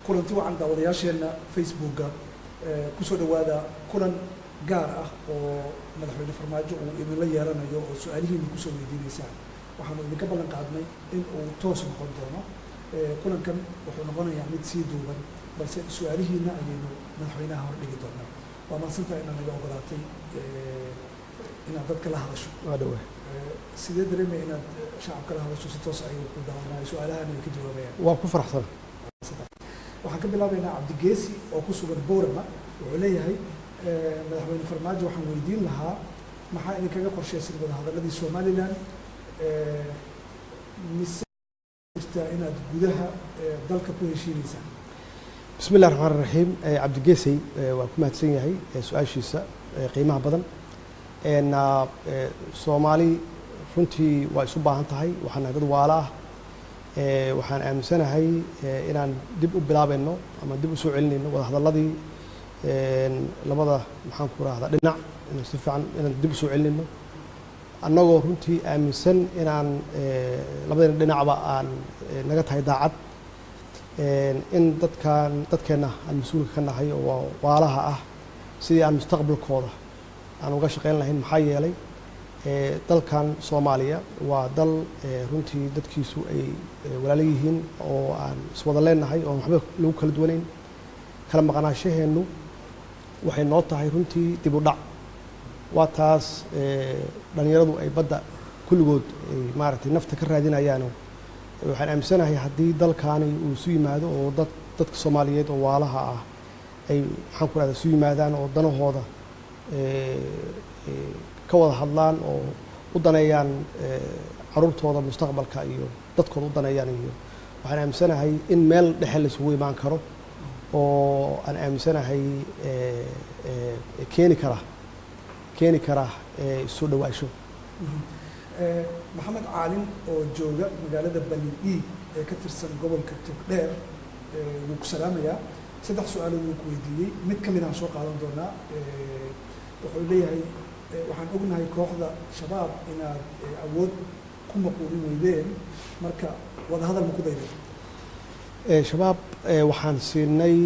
kulanti wacan daawadayaasheena Facebooka ku soo dhawaada kulan gaar ah oo madaxweyne Farmaajo uu idinla yeelanayo oo su'aalihiina ku soo weydiinaysaan waxaanu idinka ballan qaadnay in uu toos noqon doono kulankan wuxuu noqonayaa mid sii duuban balse su'aalihiina ayaynu madaxweynaha hor dhigi doonaa waa mahadsantahay inaad naga ogolaatay inaad dadka la hadasho sidee dareemaya inaad shacabka la hadasho si toos ayuu ku daawanaya su'aalahan ay ka jawaabayaan waa ku faraxsan waxaan ka bilaabaynaa Cabdigeesi oo ku sugan Boorama wuxuu leeyahay madaxweyne Farmaajo waxaan weydiin lahaa maxaa idinkaga qorshaysan wadahadaladii Somaliland mise inaad gudaha dalka ku heshiinaysaan بسم الله الرحمن الرحيم عبد الجيسي وكما تسيني سؤال شيسا قيمة بدن إن الصومالي runtii waa isu baahan tahay waxaan dad walaah waxaan aaminsanahay inaan dib u bilaabayno ama dib u soo celinayno wada hadaladii labada maxaan ku raahdaa dhinac inaan si fiican inaan dib u soo celinayno annagoo runtii aaminsan inaan labada dhinacba aan naga tahay daacad in dadkeena aan mas'uulka ka nahay oo waalaha ah sidii aan mustaqbalkooda aan uga shaqeyn lahayn maxaa yeelay dalkan Soomaaliya waa dal runtii dadkiisu ay walaalo yihiin oo aan iswada leenahay oo waxba lagu kala duwanayn kala maqnaashaheenu waxay noo tahay runtii dib u dhac waa taas dhalinyaradu ay badda kulligood ay maaragtay nafta ka raadinayaan waxaan aaminsanahay haddii dalkaani uu isu yimaado oo dadka Soomaaliyeed oo waalaha ah ay maxaan ku raahdaa isu yimaadaan oo danahooda ka wada hadlaan oo u daneeyaan caruurtooda mustaqbalka iyo dadkooda u daneeyaan iyo waxaan aaminsanahay in meel dhexe la isugu imaan karo oo aan aaminsanahay keeni kara soo dhawaasho maxamed caalin oo jooga magaalada Banidhiig ee ka tirsan gobolka Togdheer wuu ku salaamayaa saddex su'aal uu ku weydiiyey mid ka mid ah soo qaadan doonaa wuxuu leeyahay waxaan ognahay kooxda shabaab inaad awood ku maquulin weydeen marka wada hadal ma ku dayday shabaab waxaan siinay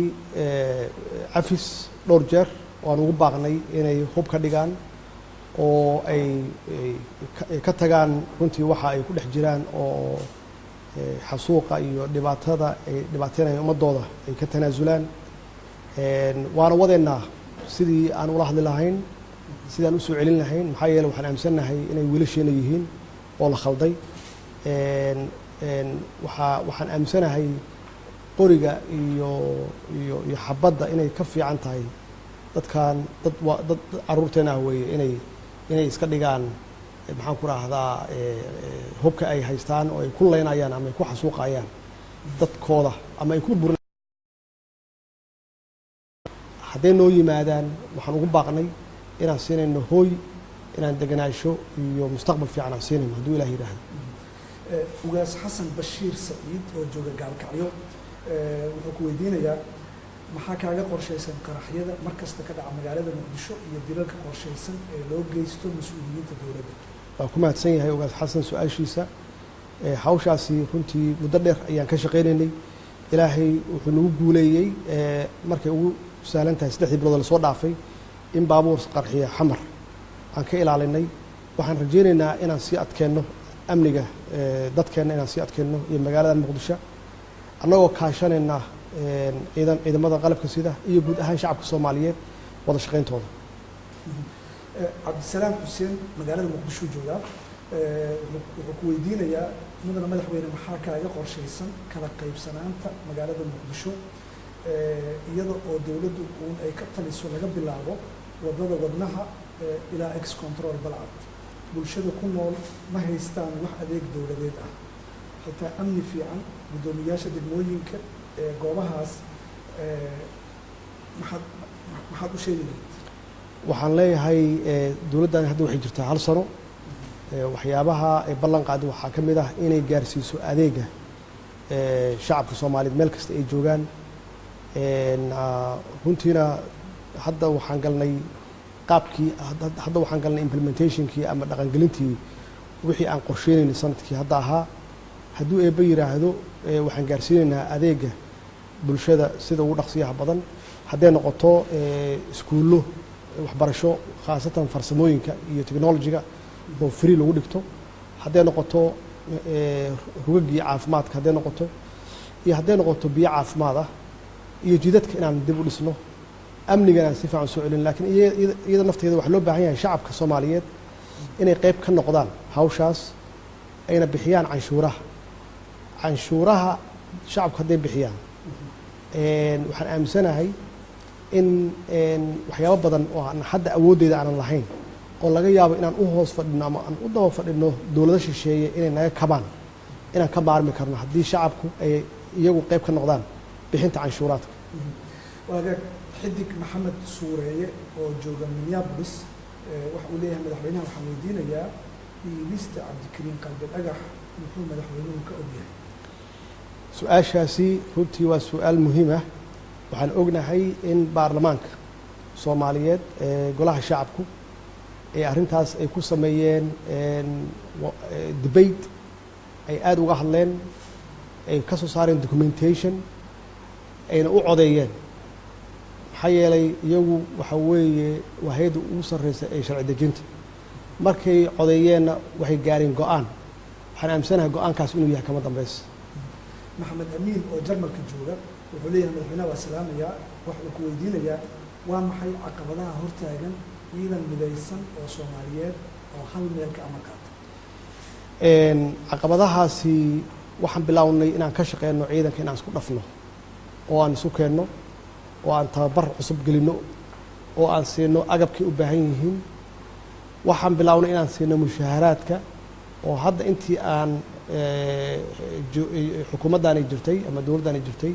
cafis dhowr jeer waan ugu baaqnay inay hub ka dhigaan oo ay ka tagaan runtii waxa ay ku dhex jiraan oo xasuuqa iyo dhibaatada ay dhibaateynayaan ummadooda ay ka tanaasulaan waana wadeennaa sidii aan ula hadli lahayn sidaan u soo celin lahayn maxaa yeelay waxaan aaminsanahay inay wiilasheena yihiin oo la khalday waxaan aaminsanahay qoriga iyo xabadda inay ka fiican tahay dadkan dad caruurteena ah weeye inay iska dhigaan maxaan ku raahdaa hubka ay haystaan oo ay ku leynayaan ama ay ku xasuuqayaan dadkooda ama ay ku burin hadday noo yimaadaan waxaan ugu baaqnay inaan siinayno hooy inaan deganaasho iyo mustaqbal fiican aan siinayno hadduu ilaah yidhaahdo ugaas xasan bashiir saciid oo jooga gaalkacyo wuxuu ku weydiinayaa maxaa kaaga qorshaysan qaraxyada markasta ka dhaca magaalada Muqdisho iyo dilalka qorshaysan ee loo geysto mas'uuliyiinta dowladda waa ku mahadsan yahay ugaas xasan su'aashiisa hawshaasi runtii muddo dheer ayaan ka shaqaynaynay ilaahay wuxuu nagu guuleeyey markay ugu sahlan tahay 3 bilood la soo dhaafay in baabuur qarxiya xamar aan ka ilaalinay waxaan rajaynaynaa inaan sii adkeenno amniga dadkeena inaan sii adkeenno iyo magaalada Muqdisho annagoo kaashanayna ciidamada qalabka sida iyo guud ahaan shacabka Soomaaliyeed wada shaqeyntooda Cabdisalaam Xuseen magaalada Muqdisho jooga wuxuu ku weydiinayaa mudane madaxweyne maxaa kaaga qorshaysan kala qaybsanaanta magaalada Muqdisho iyada oo dawladdu ay ka taliso laga bilaabo wadada wadnaha ilaa ex control balcad bulshada ku nool ma haystaan wax adeeg dawladeed ah xitaa amni fiican gudoomiyaasha degmooyinka goobahaas maxaad u sheegi lahayd waxaan leeyahay dawladdan hadda waxay jirtaa hal sano waxyaabaha ay ballan qaaday waxaa ka mid ah inay gaarsiiso adeega shacabka Soomaaliyeed meel kasta ay joogaan runtiina hadda waxaan galnay qaabkii hadda waxaan galnay implementationkii ama dhaqangelintii wixii aan qorsheynaynay sanadkii hadda ahaa hadduu eebba yiraahdo waxaan gaarsiinaynaa adeega bulshada sida ugu dhaqsiyaha badan hadday noqoto iskuullo waxbarasho khaasatan farsamooyinka iyo technology-ga oo free lagu dhigto hadday noqoto rugagii caafimaadka hadday noqoto iyo hadday noqoto biyo caafimaad ah iyo jidadka inaan dib u dhisno amnigan aan si fiican soo celin laakiin iyada nafteeda waxaa loo baahan yahay shacabka Soomaaliyeed inay qayb ka noqdaan hawshaas ayna bixiyaan canshuuraha shacabka hadday bixiyaan waxaan aaminsanahay in waxyaabo badan oo aan hadda awooddeeda aanan lahayn oo laga yaabo inaan u hoos fadhino ama aan u daba fadhino dowlado shisheeye inay naga kabaan inaan ka maarmi karno haddii shacabku ay iyagu qayb ka noqdaan bixinta canshuuraadka waagaag xidig maxamed suureeye oo jooga Minneapolis waxa uu leeyahay madaxweynaha waxaan weydiinayaa iibista Cabdikariin Qalbi Dhagax muxuu madaxweynuhu ka ogyahay su-aashaasi runtii waa su-aal muhiim ah waxaan ognahay in baarlamaanka Soomaaliyeed golaha shacabku ay arrintaas ay ku sameeyeen debate ay aad uga hadleen ay ka soo saareen documentation ayna u codeeyeen maxaa yeelay iyagu waxa weeye waa hay'adda ugu sarreysa ee sharci dejinta markay codeeyeenna waxay gaareen go-aan waxaan aaminsanahay go-aankaas inuu yahay kama dambaysa maxamed amiin oo jarmalka jooga wuxuu leeyahay madaxweynaha waa salaamayaa wax uu ku weydiinayaa waa maxay caqabadaha hortaagan ciidan midaysan oo Soomaaliyeed oo hal meel ka amar qaata caqabadahaasi waxaan bilownay inaan ka shaqeyno ciidanka inaan isku dhafno oo aan isu keenno oo aan tababar cusub gelino oo aan siino agabkay u baahan yihiin waxaan bilownay inaan siino mushaharaadka oo hadda intii aan xukuumaddaani jirtay ama dowladdaani jirtay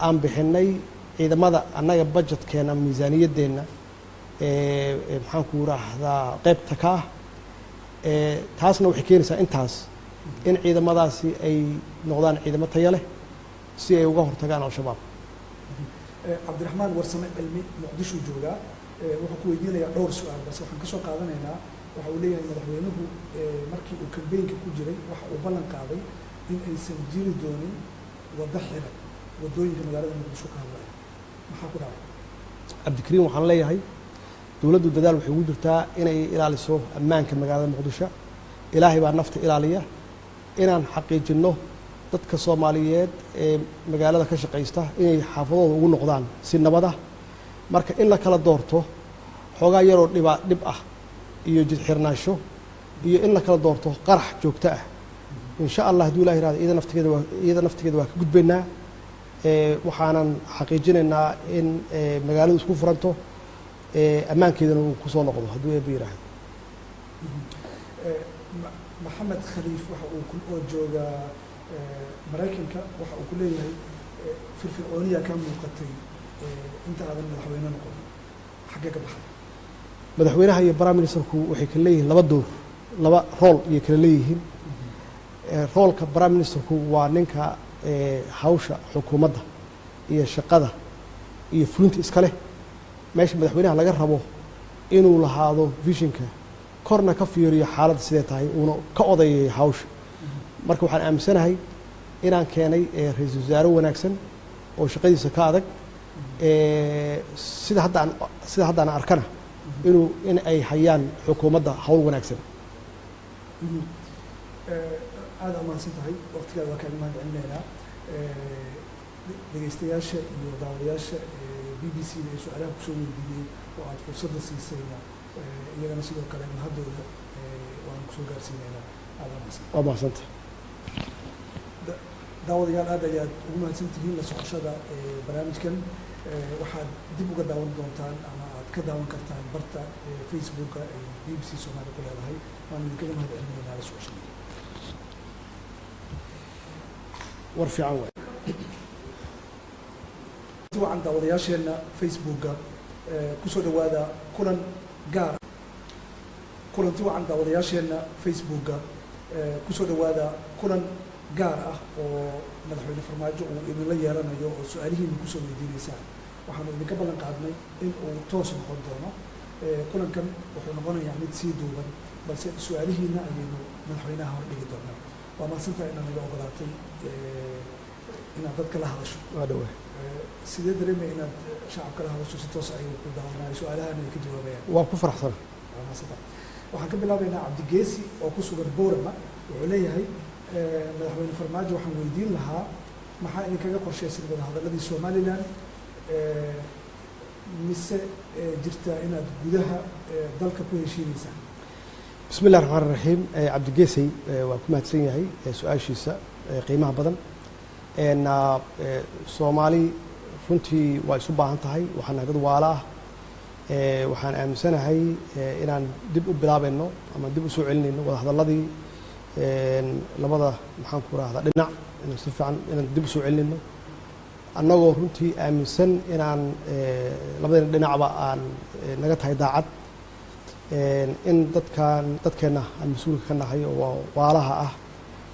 aan bixinay ciidamada annaga budgetkeena miisaaniyadeenna maxaan ku raahdaa qaybta ka ah taasna waxay keenaysaa intaas in ciidamadaasi ay noqdaan ciidamo tayo leh si ay uga hortagaan al-shabaab cabdiraxmaan warsame cilmi muqdisho jooga wuxuu ku weydiinayaa dhowr su-aal balse waxaan ka soo qaadanaynaa waxa uu leeyahay madaxweynuhu markii uu kambeynka ku jiray waxa uu ballan qaaday in aysan jiri doonin waddo xiran waddooyinka magaalada muqdisho ka hadlaya maxaa ku dhacay cabdikariin waxaan leeyahay dowladdu dadaal waxay ugu jirtaa inay ilaaliso ammaanka magaalada muqdisho ilaahay baa nafta ilaaliya inaan xaqiijinno dadka Soomaaliyeed ee magaalada ka shaqeysta inay xaafadooda ugu noqdaan si nabad ah marka in la kala doorto xoogaa yaroo dhib ah iyo jid xirnaansho iyo in la kala doorto qarax joogto ah insha Allah hadduu Ilaahay raado iyada naftigeeda waa ka gudbaynaa waxaanan xaqiijinaynaa in magaaladu isku furanto ammaankeedana uu ku soo noqdo hadduu eebba yiraahdo maxamed khaliif waxa uu oo jooga maraykanka waxa uu ku leeyahay firfircooniya ka muuqatay inta aadan madaxweyne noqonin xaggee ka baxday madaxweynaha iyo prime ministerku waxay kala leeyihiin laba rool iyo kala leeyihiin roolka prime ministerku waa ninka hawsha xukuumadda iyo shaqada iyo fulinta iska leh meesha madaxweynaha laga rabo inuu lahaado visionka korna ka fiiriyo xaaladda sidee tahay uuna ka odayeeyo hawsha marka waxaan aaminsanahay inaan keenay ra-iisul wasaare wanaagsan oo shaqadiisa ka adag sida haddaan arkana in ay hayaan xukuumadda hawl wanaagsan aada umahadsan tahay waqtigaada waa kaaga mahad celinaynaa dhegeystayaasha iyo daawadayaasha BBC-da ee su-aalaha kusoo weydiiyey oo aada fursadda siisayna iyagana sidoo kale mahadooda waan kusoo gaarsiinaynaa aada umahadsan waa mahadsantahay daawadayaal aad ayaad ugu mahadsan tihiin la socoshada barnaamijkan waxaad dib uga daawan doontaan ama aad ka daawan kartaan barta Facebooka ay BBC Soomaali ku leedahay waan idinkaga mahad celinaynaa la socoshada war fiican waay wacan daawadayaasheena Facebooka kusoo dhawaada kulan gaar kulanti wacan daawadayaasheena Facebooka kusoo dhawaada kulan gaar ah oo madaxweyne farmaajo uu idinla yeelanayo oo su-aalihiina kusoo weydiinaysaan waxaanu idinka ballan qaadnay in uu toos noqon doono kulankan wuxuu noqonayaa mid sii duuban balse su-aalihiina ayaynu madaxweynaha hor dhigi doonaa waa mahadsantahay inaad naga ogolaatay inaad dadka la hadasho waa dhawahay sidee dareemaya inaad shacabka la hadasho si toos ay ku daawanaayo su-aalahan ay ka jawaabayaan waa ku faraxsan waxaan ka bilaabaynaa cabdigeesi oo ku sugan boorama wuxuu leeyahay madaxweyne farmaajo waxaan weydiin lahaa maxaa idinkaga qorshaysan wadahadaladii somalilan mise jirtaa inaad gudaha dalka ku heshiinaysaan bismi illahi raxmaan raxiim cabdigeesay waa ku mahadsan yahay su-aashiisa qiimaha badan soomaali runtii waa isu baahan tahay waxaan nahay dad waala ah waxaan aaminsanahay inaan dib u bilaabayno ama dib u soo celinayno wadahadaladii labada maxaan ku rahdaa dhinac inaan si fiican inaan dib u soo celinayno annagoo runtii aaminsan inaan labadayna dhinacba aan naga tahay daacad in dadkeenna aan mas-uulka ka nahay oo waalaha ah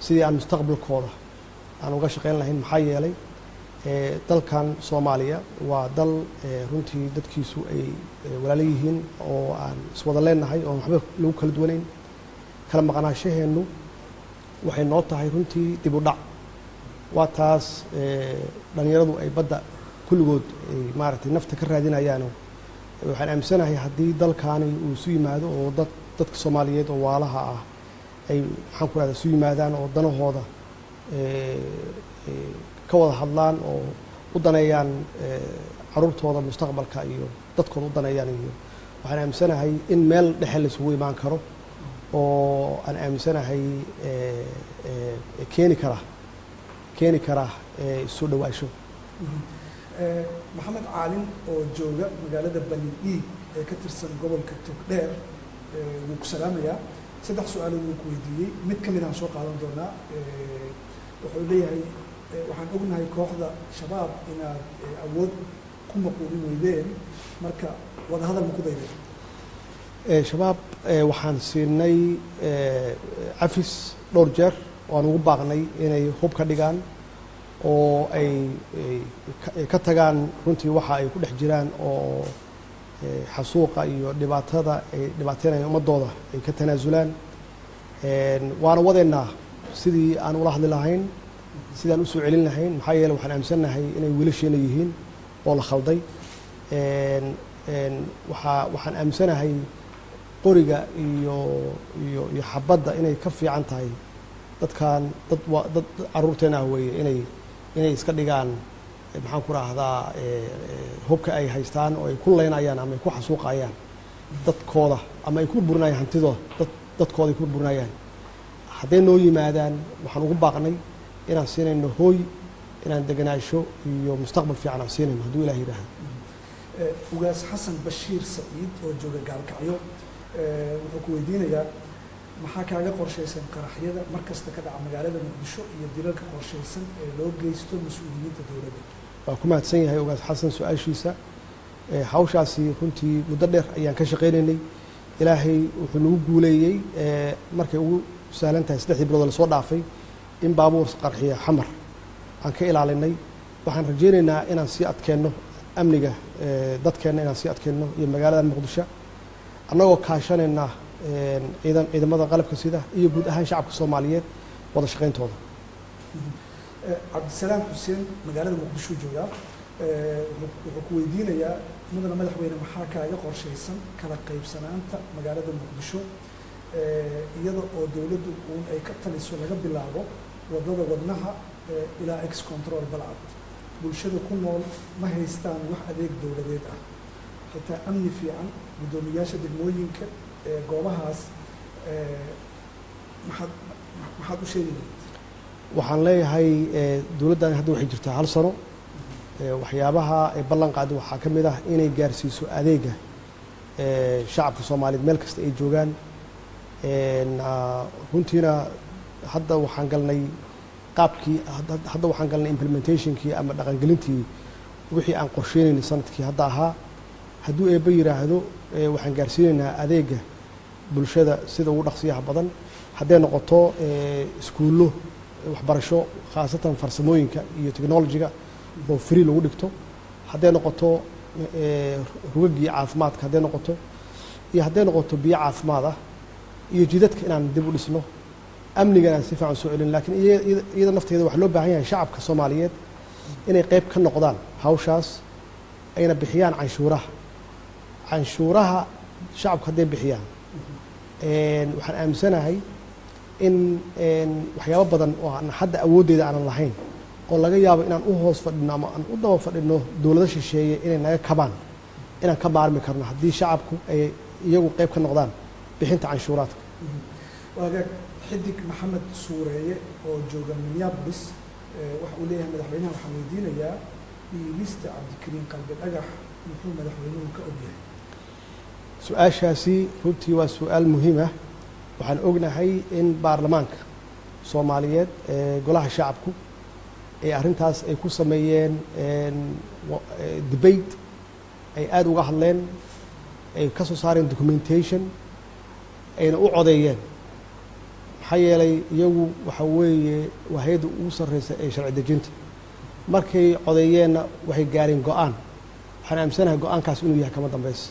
sidii aan mustaqbalkooda aan uga shaqayn lahayn maxaa yeelay dalkan soomaaliya waa dal runtii dadkiisu ay walaalo yihiin oo aan iswada leenahay oo waxba lagu kala duwanayn kala maqnaashaheennu waxay noo tahay runtii dib u dhac waa taas dhalinyaradu ay badda kulligood ay maaragtay nafta ka raadinayaano waxaan aaminsanahay haddii dalkaani uu isu yimaado oo dadka soomaaliyeed oo waalaha ah ay maxaan ku rahda isu yimaadaan oo danahooda ka wada hadlaan oo u daneeyaan caruurtooda mustaqbalka iyo dadkooda u daneeyaan iyo waxaan aaminsanahay in meel dhexe laisugu imaan karo oo aan aaminsanahay keeni kara isu dhawaasho maxamed caalin oo jooga magaalada bani dhiig ee ka tirsan gobolka togdheer wuu ku salaamayaa 3 su-aalood wuu ku weydiiyey mid ka mid aan soo qaadan doonaa wuxuu leeyahay waxaan ognahay kooxda shabaab inaad awood ku maquulin weydeen marka wadahadal ma ku daydeen shabaab waxaan siinay cafis dhowr jeer waan ugu baaqnay inay hub ka dhigaan oo ay ka tagaan runtii waxa ay ku dhex jiraan oo xasuuqa iyo dhibaatada ay dhibaateynayaan ummadooda ay ka tanaasulaan waana wadeennaa sidii aan ula hadli lahayn sidaan usoo celin lahayn maxaa yeele waxaan aaminsannahay inay wiilasheena yihiin oo la khalday waxaan aaminsanahay qoriga iyo xabadda inay ka fiican tahay dadkan dad caruurteena ah weeye inay iska dhigaan maxaan ku raahdaa hubka ay haystaan oo ay ku leynayaan ama ay ku xasuuqayaan dadkooda ama ay ku burburinaayaan hantidooda dadkooda ay ku burburinayaan hadday noo yimaadaan waxaan ugu baaqnay inaan siinayno hooy inaan deganaasho iyo mustaqbal fiican aan siinayno hadduu ilaah yidhaahdo ugaas xasan bashiir saciid oo jooga gaalkacyo wuxuu ku weydiinayaa maxaa kaaga qorshaysan qaraxyada mar kasta ka dhaca magaalada muqdisho iyo dilalka qorshaysan ee loo geysto mas-uuliyiinta dowladda waa ku mahadsan yahay ugaas xasan su-aashiisa hawshaasi runtii muddo dheer ayaan ka shaqaynaynay ilaahay wuxuu nagu guuleeyey markay ugu sahlan tahay 3 bilood lasoo dhaafay in baabuur qarxiya xamar aan ka ilaalinay waxaan rajaynaynaa inaan sii adkeenno amniga dadkeenna inaan sii adkeenno iyo magaalada muqdisho annagoo kaashanayna ciidamada qalabka sida iyo guud ahaan shacabka soomaaliyeed wada shaqayntooda cabdisalaam xuseen magaalada muqdisho joogaa wuxuu ku weydiinayaa mudana madaxweyne maxaa kaaga qorshaysan kala qaybsanaanta magaalada muqdisho iyada oo dowladdu uun ay ka taliso laga bilaabo wadada wadnaha ilaa ex control balcad bulshada ku nool ma haystaan wax adeeg dowladeed ah xitaa amni fiican guddoomiyaasha degmooyinka goobahaas maxaad u sheegi lahayd waxaan leeyahay dowladdan hadda waxay jirtaa 1 sano waxyaabaha ay ballan qaaday waxaa ka mid ah inay gaarsiiso adeega shacabka soomaaliyeed meel kasta ay joogaan runtiina hadda waxaan galnay qaabkii hadda waxaan galnay implementationkii ama dhaqangelintii wixii aan qorsheynaynay sanadkii hadda ahaa hadduu eebba yidhaahdo waxaan gaarsiinaynaa adeega bulshada sida ugu dhaqsiyaha badan hadday noqoto iskuullo waxbarasho khaasatan farsamooyinka iyo technology-ga oo free lagu dhigto hadday noqoto rugagii caafimaadka hadday noqoto iyo hadday noqoto biyo caafimaad ah iyo jidadka inaan dib u dhisno amnigan aan si fiican soo celin laakiin iyada nafteeda waxaa loo baahan yahay shacabka soomaaliyeed inay qayb ka noqdaan hawshaas ayna bixiyaan canshuuraha shacabku hadday bixiyaan waxaan aaminsanahay in waxyaabo badan oo aan hadda awooddeeda aanan lahayn oo laga yaabo inaan u hoos fadhino ama aan u daba fadhino dowlado shisheeye inay naga kabaan inaan ka maarmi karno haddii shacabku ay iyagu qayb ka noqdaan bixinta canshuuraadka. waagaag xidig maxamed suureeye oo jooga minneapolis waxa uu leeyahay madaxweynaha waxaan weydiinayaa dhiibista cabdikariin qalbi dhagax muxuu madaxweynuhu ka ogyahay? su-aashaasi runtii waa su-aal muhiim ah. waxaan ognahay in baarlamaanka soomaaliyeed golaha shacabku ay arrintaas ay ku sameeyeen debate ay aada uga hadleen ay ka soo saareen documentation ayna u codeeyeen maxaa yeelay iyagu waxa weeye waa hay-adda ugu sarreysa ee sharci dejinta markay codeeyeenna waxay gaareen go-aan waxaan aaminsanahay go-aankaas inuu yahay kama dambaysa.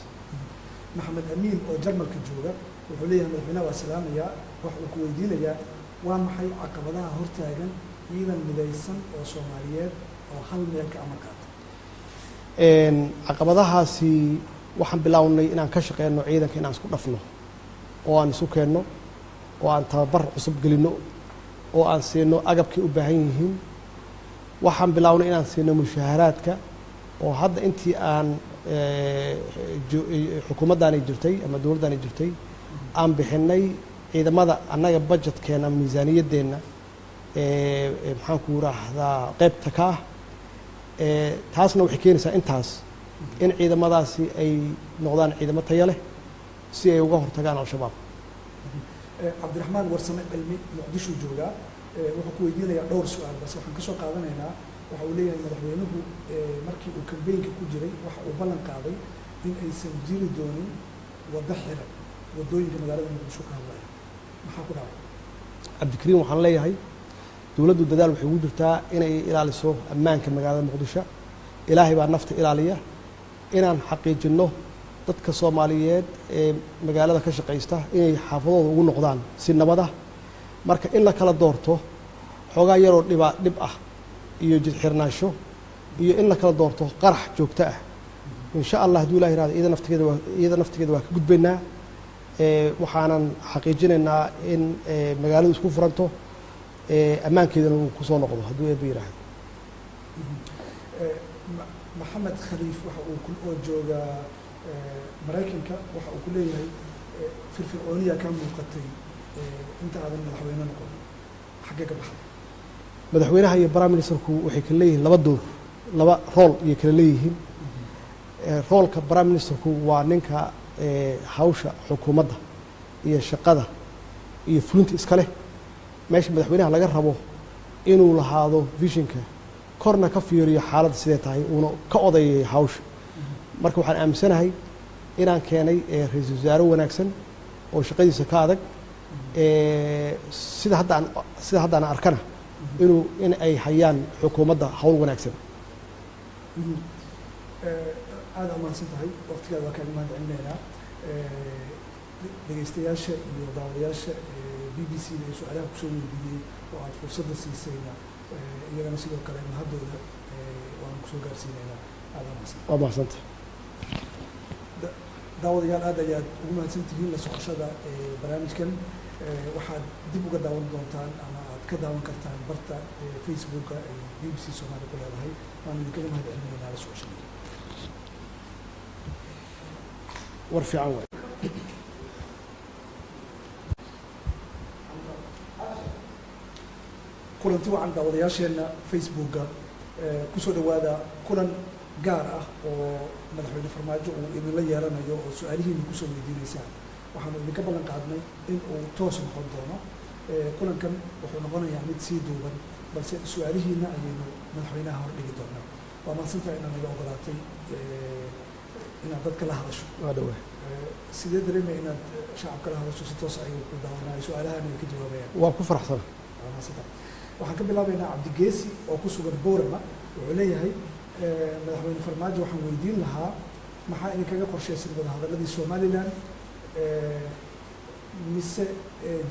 maxamed amiin oo jarmalka jooga wuxuu leeyahay madaxweynaha waa salaamayaa wax uu ku weydiinayaa waa maxay caqabadaha hortaagan ciidan midaysan oo soomaaliyeed oo hal meel ka amar qaata? caqabadahaasi waxaan bilownay inaan ka shaqeyno ciidanka inaan isku dhafno oo aan isu keenno oo aan tababar cusub gelinno oo aan siino agabkay u baahan yihiin. waxaan bilownay inaan siino mushaaharaadka oo hadda intii aan xukuumaddaanay jirtay ama dowladdaanay jirtay aan bixinay ciidamada annaga budgetkeenna miisaaniyaddeenna maxaan ku raahdaa qaybta ka ah taasna waxay keenaysaa intaas in ciidamadaasi ay noqdaan ciidamo tayo leh si ay uga hortagaan al-shabaab. cabdiraxmaan warsame cilmi muqdishuu joogaa wuxuu ku weydiinayaa dhowr su-aal balse waxaan ka soo qaadanaynaa waxa uu leeyahay madaxweynuhu markii uu kambeynka ku jiray waxa uu ballan qaaday in aysan jiri doonin waddo xiran waddooyinka magaalada muqdisho ka hadlaya maxaa ku dhacay? cabdikariin waxaan leeyahay dowladdu dadaal waxay ugu jirtaa inay ilaaliso ammaanka magaalada muqdisho. ilaahay baa nafta ilaaliya. inaan xaqiijinno dadka soomaaliyeed ee magaalada ka shaqaysta inay xaafadooda ugu noqdaan si nabad ah. marka in la kala doorto xoogaa yaroo dhib ah iyo jidxirnaansho iyo in la kala doorto qarax joogto ah insha allah hadduu ilaah yihahdo iyada naftigeeda waa ka gudbaynaa. waxaanan xaqiijinaynaa in magaaladu isku furanto ammaankeedana uu kusoo noqdo hadduu eeba yidhaahdo. maxamed khaliif waxa uu oo jooga maraykanka waxa uu ku leeyahay firfircooniya ka muuqatay inta aadan madaxweyne noqon xaggee ka baxday? madaxweynaha iyo prime ministerku waxay kala leeyihiin laba rool ayay kala leeyihiin. roolka prime ministerku waa ninka hawsha xukuumadda iyo shaqada iyo fulinta iska leh. meesha madaxweynaha laga rabo inuu lahaado visionka korna ka fiiriyo xaaladda sidee tahay uuna ka odayeeyo hawsha. marka waxaan aaminsanahay inaan keenay ra-iisul wasaare wanaagsan oo shaqadiisa ka adag sida haddaan arkana in ay hayaan xukuumadda hawl wanaagsan. aada umahadsan tahay waqtigaada waa kaaga mahad celinaynaa. dhegeystayaasha iyo daawadayaasha b b c da ee su-aalaha kusoo weydiiyey oo aada fursadda siisayna iyagana sidoo kale mahadooda waan kusoo gaarsiinaynaa. aada umahadsan. waa mahadsanta. daawadayaal aad ayaad ugu mahadsan tihiin la socoshada barnaamijkan. waxaad dib uga daawan doontaan ama aad ka daawan kartaan barta facebooka ay b b c soomaaliya ku leedahay. waan idinkaga mahad celinaynaa la socoshada. war fiican waay. kulanti wacan daawadayaasheenna facebooka kusoo dhawaada kulan gaar ah oo madaxweyne farmaajo uu idinla yeelanayo oo su-aalihiina kusoo weydiinaysaan. waxaanu idinka ballan qaadnay in uu toos noqon doono. kulankan wuxuu noqonayaa mid sii duuban balse su-aalihiina ayaynu madaxweynaha hor dhigi doonaa. waa mahadsantahay inaad naga ogolaatay inaad dadka la hadasho. waa dhawa. sidee dareemaya inaad shacabka la hadasho si toos ayagu ku daawanayo su-aalahan ay ka jawaabayaan? waa ku faraxsana. waa mahadsantahay. waxaan ka bilaabaynaa cabdigeesi oo ku sugan boorama wuxuu leeyahay madaxweyne farmaajo waxaan weydiin lahaa maxaa idinkaga qorshaysan wadahadaladii somalilan mise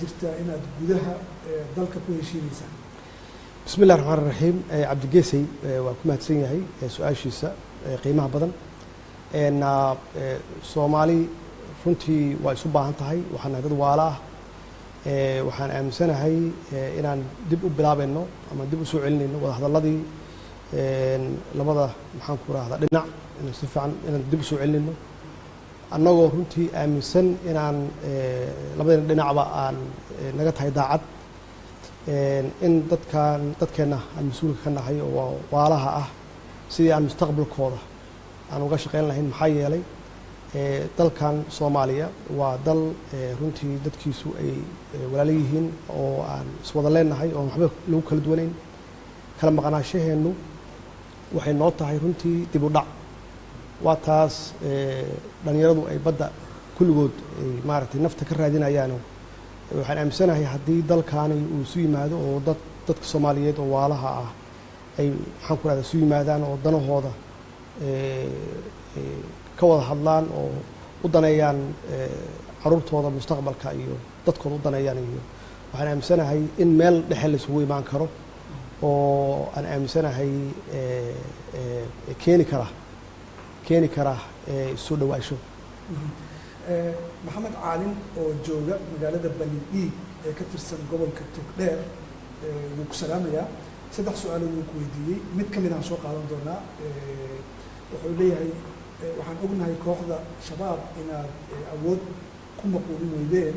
jirtaa inaad gudaha dalka ku heshiinaysaan? بسم الله الرحمن الرحيم عبد الجيسي وكما تسيني سؤال شيسا قيمة بدن إن الصومالي runtii waa isu baahan tahay waxaan dad waalaah waxaan aaminsanahay inaan dib u bilaabayno ama dib u soo celinayno wada hadalladii labada maxaan ku raahdaa dhinac inaan si fiican inaan dib u soo celinayno annagoo runtii aaminsan inaan labada dhinacba aan naga tahay daacad in dadkeena aan mas-uulka ka nahay oo waalaha ah sidii aan mustaqbalkooda aan uga shaqayn lahayn maxaa yeelay dalkan Soomaaliya waa dal runtii dadkiisu ay walaalo yihiin oo aan iswada leenahay oo waxba lagu kala duwanayn kala maqnaashaheenu waxay noo tahay runtii dib u dhac waa taas dhalinyaradu ay badda kulligood ay maaragtay nafta ka raadinayaan waxaan aaminsanahay haddii dalkaani uu isu yimaado oo dadka Soomaaliyeed oo waalaha ah ay maxaan ku raahdaa isu yimaadaan oo danahooda ka wada hadlaan oo u daneeyaan caruurtooda mustaqbalka iyo dadkooda u daneeyaan iyo waxaan aaminsanahay in meel dhexe la isugu imaan karo oo aan aaminsanahay keeni kara soo dhawaasho maxamed caalin oo jooga magaalada Banidhiig ee ka tirsan gobolka Togdheer wuu ku salaamayaa 3 su'aalo wuu ku weydiiyey mid ka mid ah soo qaadan doonaa wuxuu leeyahay waxaan ognahay kooxda shabaab inaad awood ku maquulin weydeen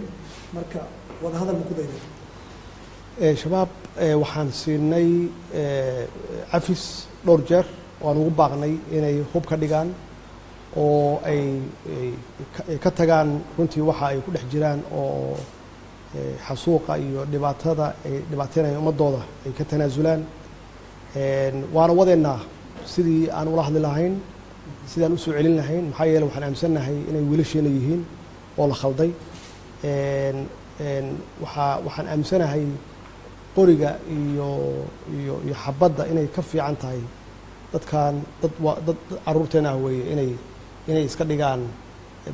marka wada hadal ma ku dayday shabaab waxaan siinay cafis dhowr jeer waan ugu baaqnay inay hub ka dhigaan oo ay ka tagaan runtii waxa ay ku dhex jiraan oo xasuuqa iyo dhibaatada ay dhibaateynayaan ummadooda ay ka tanaasulaan waana wadeennaa sidii aan ula hadli lahayn sidaan u soo celin lahayn maxaa yeelay waxaan aaminsanahay inay wiilasheena yihiin oo la khalday waxaan aaminsanahay qoriga iyo xabadda inay ka fiican tahay dadkan dad caruurteena ah weeye inay iska dhigaan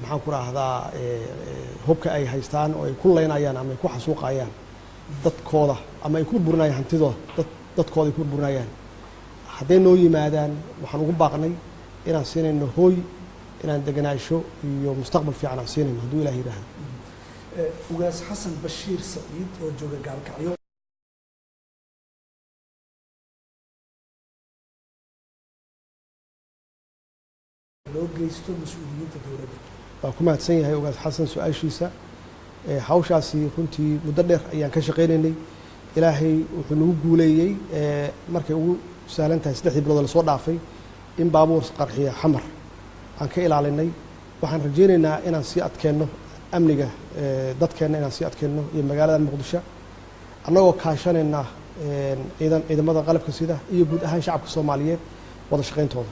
maxaan ku raahdaa hubka ay haystaan oo ay ku leynayaan ama ay ku xasuuqayaan dadkooda ama ay ku burburinayaan hantidooda dadkooda ay ku burburinayaan hadday noo yimaadaan waxaan ugu baaqnay inaan siinayno hooy inaan deganaasho iyo mustaqbal fiican aan siinayno hadduu ilaah yidhaahdo ugaas xasan bashiir saciid oo jooga gaalkacyo loo geysto mas-uuliyiinta dowladda waa ku mahadsan yahay ugaas xasan su-aashiisa hawshaasi runtii muddo dheer ayaan ka shaqaynaynay ilaahay wuxuu nagu guuleeyey markay ugu sahlan tahay 3 bilood la soo dhaafay in baabuur qarxiya xamar aan ka ilaalinay waxaan rajaynaynaa inaan sii adkeenno amniga dadkeena inaan sii adkeenno iyo magaalada Muqdisho annagoo kaashanayna ciidamada qalabka sida iyo guud ahaan shacabka Soomaaliyeed wada shaqayntooda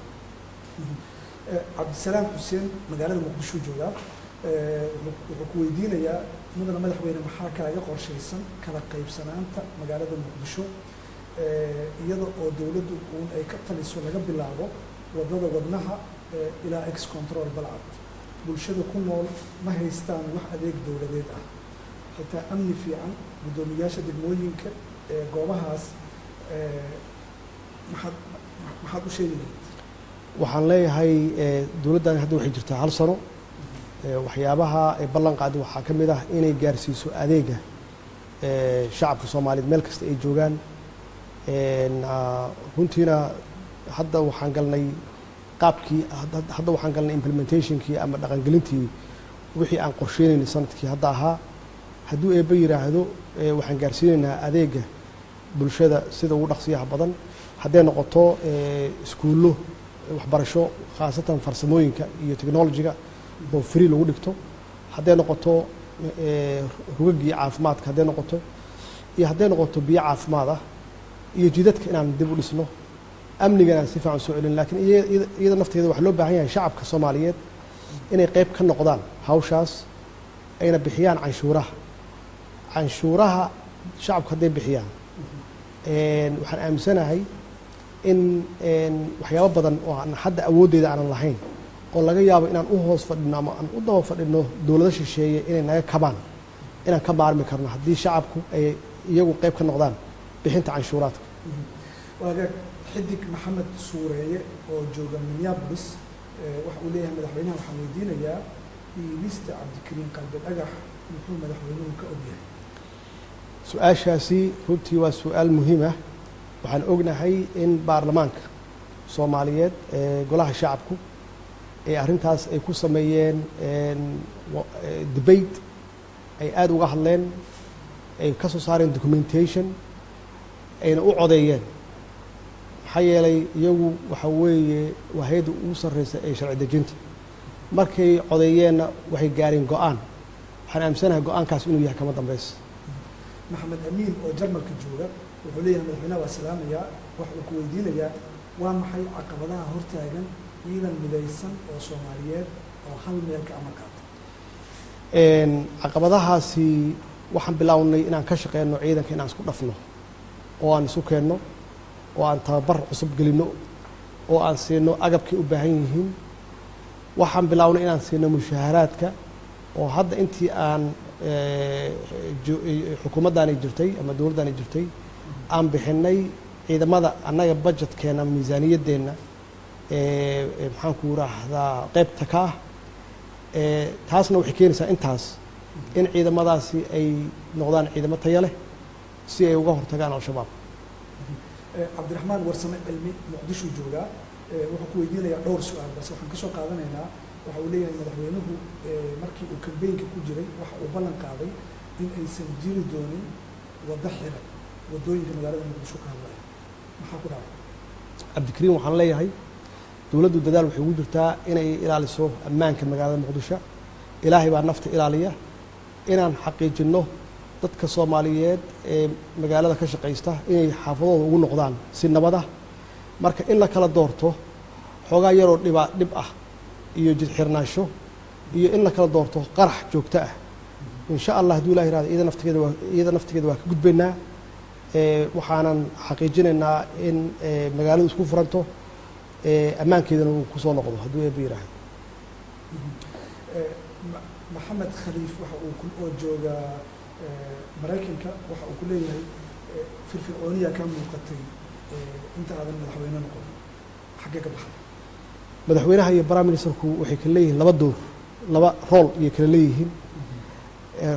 cabdisalaam xuseen magaalada Muqdisho jooga wuxuu ku weydiinayaa mudane madaxweyne maxaa kaaga qorshaysan kala qaybsanaanta magaalada Muqdisho iyada oo dawladdu ay ka taliso laga bilaabo wadada wadnaha ilaa ex control balcad bulshada ku nool ma haystaan wax adeeg dawladeed ah xitaa amni fiican gudoomiyaasha degmooyinka goobahaas maxaad u sheegi lahayd waxaan leeyahay dawladdan hadda waxay jirtaa 1 sano waxyaabaha ay ballan qaaday waxaa ka mid ah inay gaarsiiso adeega shacabka Soomaaliyeed meel kasta ay joogaan runtiina hadda waxaan galnay qaabkii hadda waxaan galnay implementationkii ama dhaqangelintii wixii aan qorsheynaynay sanadkii hadda ahaa hadduu eebba yiraahdo waxaan gaarsiinaynaa adeega bulshada sida ugu dhaqsiyaha badan hadday noqoto iskuullo waxbarasho khaasatan farsamooyinka iyo technology-ga oo free lagu dhigto hadday noqoto rugagii caafimaadka hadday noqoto iyo hadday noqoto biyo caafimaad ah iyo jidadka inaan dib u dhisno amnigana si fiican soo celin laakiin iyada nafteeda waxa loo baahan yahay shacabka Soomaaliyeed inay qayb ka noqdaan hawshaas ayna bixiyaan canshuuraha shacabka hadday bixiyaan waxaan aaminsanahay in waxyaabo badan oo aan hadda awooddeeda aanan lahayn oo laga yaabo inaan u hoos fadhino ama aan u daba fadhino dawlado shisheeye inay naga kabaan inaan ka maarmi karno haddii shacabku ay iyagu qayb ka noqdaan bixinta canshuuraadka waagaag xidig maxamed suureeye oo jooga Minneapolis waxa uu leeyahay madaxweynaha waxaan weydiinayaa iibista cabdikariin qalbi dhagax muxuu madaxweynuhu ka ogyahay su-aashaasi runtii waa su-aal muhiim ah waxaan ognahay in baarlamaanka Soomaaliyeed golaha shacabku ee arrintaas ay ku sameeyeen debate ay aad uga hadleen ay ka soo saareen documentation ayna u codeeyeen maxaa yeelay iyagu waxa weeye waa hay'adda ugu sarreysa ee sharci dejinta markay codeeyeenna waxay gaareen go-aan waxaan aaminsanahay go-aankaas inuu yahay kama dambaysa maxamed amiin oo jarmalka jooga wuxuu leeyahay madaxweynaha waa salaamayaa waxa uu ku weydiinayaa waa maxay caqabadaha hortaagan ciidan midaysan oo Soomaaliyeed oo hal meel ka amar qaata caqabadahaasi waxaan bilownay inaan ka shaqeyno ciidanka inaan isku dhafno oo aan isu keenno oo aan tababar cusub gelino oo aan siino agabkay u baahan yihiin waxaan bilownay inaan siino mushaharaadka oo hadda intii aan xukuumaddaani jirtay ama dowladdaani jirtay aan bixinay ciidamada annaga budgetkeena miisaaniyadeenna maxaan ku raahdaa qaybta ka ah taasna waxay keenaysaa intaas in ciidamadaasi ay noqdaan ciidamo tayo leh si ay uga hortagaan al-shabaab cabdiraxmaan warsame cilmi muqdisho joogaa wuxuu ku weydiinayaa dhowr su-aal balse waxaan ka soo qaadanaynaa waxa uu leeyahay madaxweynuhu markii uu kambeynka ku jiray waxa uu ballan qaaday in aysan jiri doonin waddo xiran waddooyinka magaalada muqdisho ka hadlaya maxaa ku dhacay cabdikariin waxaan leeyahay dowladdu dadaal waxay ugu jirtaa inay ilaaliso ammaanka magaalada muqdisho ilaahay baa nafta ilaaliya inaan xaqiijinno dadka Soomaaliyeed ee magaalada ka shaqeysta inay xaafadooda ugu noqdaan si nabad ah marka in la kala doorto xoogaa yaroo dhib ah iyo jid xirnaansho iyo in la kala doorto qarax joogto ah insha Allah hadduu ilaahay raado iyada naftigeeda waa ka gudbaynaa waxaanan xaqiijinaynaa in magaaladu isku furanto ammaankeedana uu ku soo noqdo hadduu eebba yiraahdo maxamed khaliif waxa uu oo jooga maraykanka waxa uu ku leeyahay firfircooniya ka muuqatay inta aadan madaxweyne noqon xaggee ka baxday madaxweynaha iyo prime ministerku waxay kala leeyihiin laba rool iyo kala leeyihiin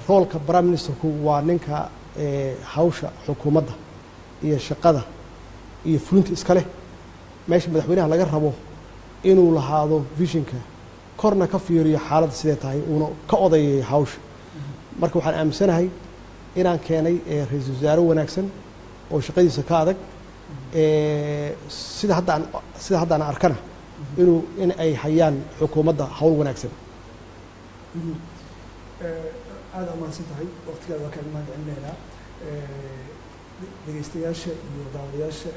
roolka prime ministerku waa ninka hawsha xukuumadda iyo shaqada iyo fulinta iska leh meesha madaxweynaha laga rabo inuu lahaado visionka korna ka fiiriyo xaaladda sidee tahay uuna ka odayeeyo hawsha marka waxaan aaminsanahay inaan keenay ra'iisul wasaare wanaagsan oo shaqadiisa ka adag sida hadda aan arkana in ay hayaan xukuumadda hawl wanaagsan aad amaansan tahay waqtigaada waa kaaga mahad celinaynaa dhegeystayaasha iyo daawadayaasha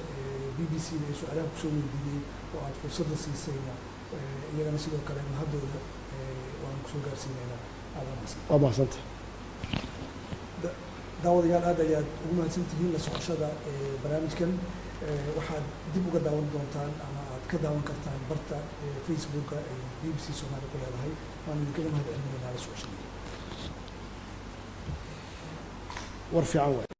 BBC da ee su-aalaha kusoo weydiiyey oo aad fursadda siisayna iyagana sidoo kale mahadooda waan kusoo gaarsiinaynaa aad amaansan waa mahadsanta daawadayaal aad ayaad ugu mahadsan tihiin la socoshada barnaamijkan waxaad dib uga daawan doontaan ama aad ka daawan kartaan barta Facebooka ay BBC Soomaali ku leedahay waan idinkaga mahad celinaynaa la socoshada war fiican